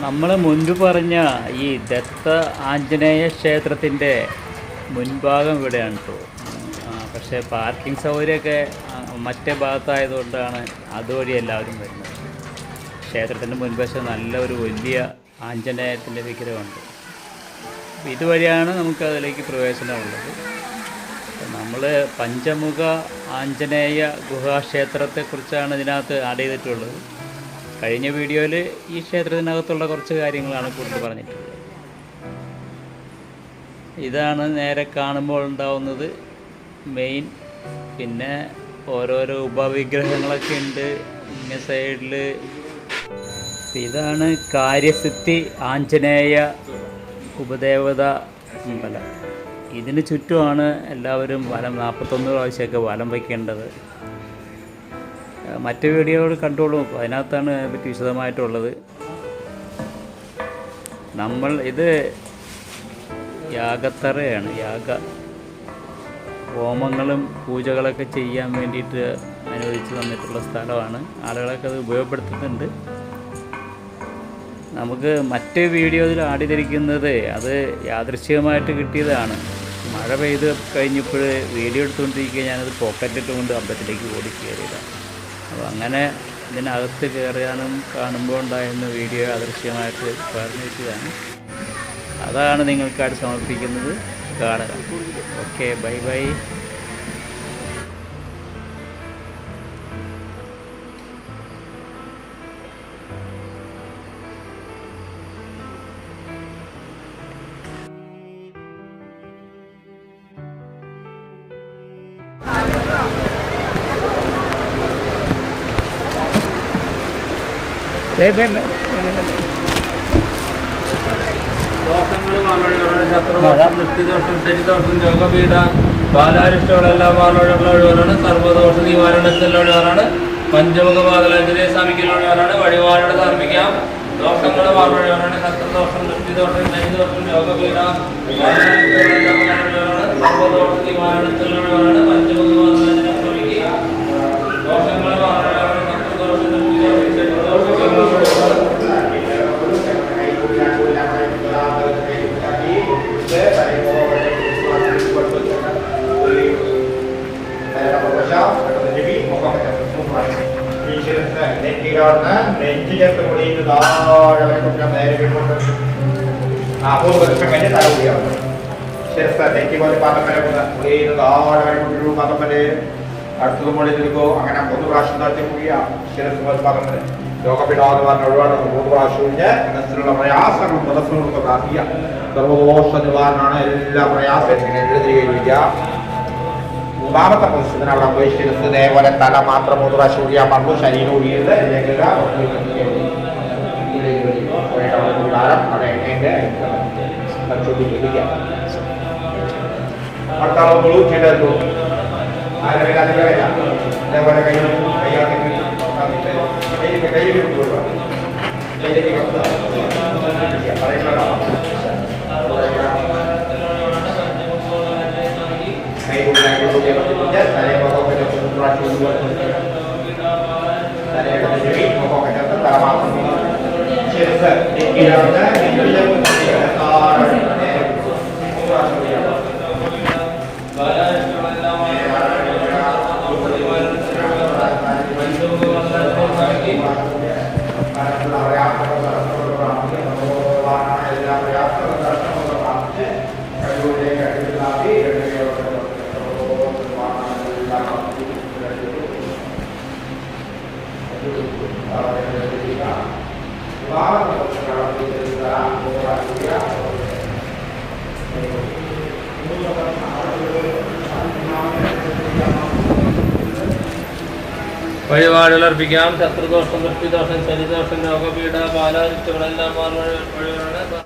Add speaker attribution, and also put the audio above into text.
Speaker 1: നമ്മൾ മുൻപ് പറഞ്ഞ ഈ ദത്ത ആഞ്ജനേയ ക്ഷേത്രത്തിൻ്റെ മുൻഭാഗം ഇവിടെയാണ് കേട്ടോ. പക്ഷേ പാർക്കിംഗ് സൗകര്യമൊക്കെ മറ്റേ ഭാഗത്തായതുകൊണ്ടാണ് അതുവഴി എല്ലാവരും വരുന്നത്. ക്ഷേത്രത്തിൻ്റെ മുൻവശം നല്ലൊരു വലിയ ആഞ്ജനേയത്തിൻ്റെ വിഗ്രഹമുണ്ട്. ഇതുവഴിയാണ് നമുക്ക് അതിലേക്ക് പ്രവേശനമുള്ളത്. നമ്മൾ പഞ്ചമുഖ ആഞ്ജനേയ ഗുഹാക്ഷേത്രത്തെക്കുറിച്ചാണ് ഇതിനകത്ത് ആഡ് ചെയ്തിട്ടുള്ളത്. കഴിഞ്ഞ വീഡിയോയിൽ ഈ ക്ഷേത്രത്തിനകത്തുള്ള കുറച്ച് കാര്യങ്ങളാണ് കൂടുതൽ പറഞ്ഞിട്ടുള്ളത്. ഇതാണ് നേരെ കാണുമ്പോൾ ഉണ്ടാവുന്നത് മെയിൻ. പിന്നെ ഓരോരോ ഉപവിഗ്രഹങ്ങളൊക്കെ ഉണ്ട് ഇങ്ങ സൈഡിൽ. ഇതാണ് കാര്യസിദ്ധി ആഞ്ജനേയ ഉപദേവത അമ്പലം. ഇതിന് ചുറ്റുമാണ് എല്ലാവരും വലം 41 പ്രാവശ്യമൊക്കെ വലം വയ്ക്കേണ്ടത്. മറ്റ് വീഡിയോകൾ കണ്ടോളൂ, അതിനകത്താണ് പറ്റി വിശദമായിട്ടുള്ളത്. ഇത് യാഗത്തറയാണ്. ഹോമങ്ങളും പൂജകളൊക്കെ ചെയ്യാൻ വേണ്ടിയിട്ട് അനുവദിച്ച് തന്നിട്ടുള്ള സ്ഥലമാണ്. ആളുകളൊക്കെ അത് ഉപയോഗപ്പെടുത്തുന്നുണ്ട്. നമുക്ക് മറ്റ് വീഡിയോയിൽ ആഡ് ചെയ്തിരിക്കുന്നത് അത് യാദൃശ്ചികമായിട്ട് കിട്ടിയതാണ്. മഴ പെയ്ത് കഴിഞ്ഞപ്പോൾ വീഡിയോ എടുത്തുകൊണ്ടിരിക്കുക ഞാനത് പോക്കറ്റിട്ടുകൊണ്ട് അമ്പലത്തിലേക്ക് ഓടിക്കയറിയതാണ്. അപ്പോൾ അങ്ങനെ ഇതിനകത്ത് കയറാനും കാണുമ്പോൾ ഉണ്ടായിരുന്ന വീഡിയോ യാദൃശ്ചികമായിട്ട് പറഞ്ഞു വെച്ചതാണ്. അതാണ് നിങ്ങൾക്കായിട്ട് സമർപ്പിക്കുന്നത്. കാണുക. Okay, bye bye.
Speaker 2: രോഗപീഠ ബാലാരിഷ്ടങ്ങളെല്ലാം വാനോടുള്ളവരാണ്. സർവ്വദോഷ നിവാരണത്തിലുള്ളവരാണ്. പഞ്ചമുഖ ബാലഞ്ചനെ സ്വാമിക്കുള്ളവരാണ്. വഴിപാടുകൾ സമർപ്പിക്കാം. ദോഷങ്ങൾ വാനോടുള്ളവരാണ്. ശത്രുദോഷം, ദൃഷ്ടിദോഷം, ശനിദോഷം, രോഗപീഠ ബാലാരിഷ്ടങ്ങളെല്ലാം വാനോടുള്ളവരാണ്. സർവ്വദോഷ നിവാരണത്തിലുള്ളവരാണ്. പഞ്ചമുഖ ബാലഞ്ചനെ സ്വാമിക്കുക. ദോഷങ്ങൾ വാനോടുള്ളവരാണ്. ശത്രുദോഷം, ദൃഷ്ടിദോഷം, നെഞ്ചിലേക്ക് മുടിയിട്ട് താഴെ നേരെ വിട്ടുകൊണ്ട് അപൂർവം തല കൂടിയാണ്. ശിരസ് നെറ്റി പോലെ പാദപ്പനെ മുടിയിട്ട് താഴെ വരെ പാദപ്പനെ അടുത്തത് മുടി നിൽക്കോ. അങ്ങനെ 3 പ്രാവശ്യം നടത്തി കൂടിയ ശിരസ് പോലെ പാദപ്പനെ രോഗപീഠാന്ന് ഒഴിവാണ്. 3 പ്രാവശ്യം മനസ്സിലുള്ള പ്രയാസങ്ങളും മനസ്സിലുള്ള പ്രാർത്ഥിക്കുക. സർവദോഷ നിവാരണമാണ്. എല്ലാ പ്രയാസം ഇങ്ങനെ എഴുതി കഴിക്കുക. 3ാമത്തെ പൊസിഷന് അവിടെ പോയി ശിരസ് ഇതേപോലെ തല മാത്രം 3 പ്രാവശ്യം ഒഴിയാൻ പറഞ്ഞു. ശരീരം ഒഴിയരുത്. അടുത്താളുകളും ചെയ്തു. അതേപോലെ വഴിപാടുകൾ അർപ്പിക്കാം. ശത്രുദോഷം, ദൃഷ്ടിദോഷം, ശനിദോഷം, രോഗപീഠ ബാലാരിഷ്ടങ്ങളെല്ലാം വഴിപാടാണ്.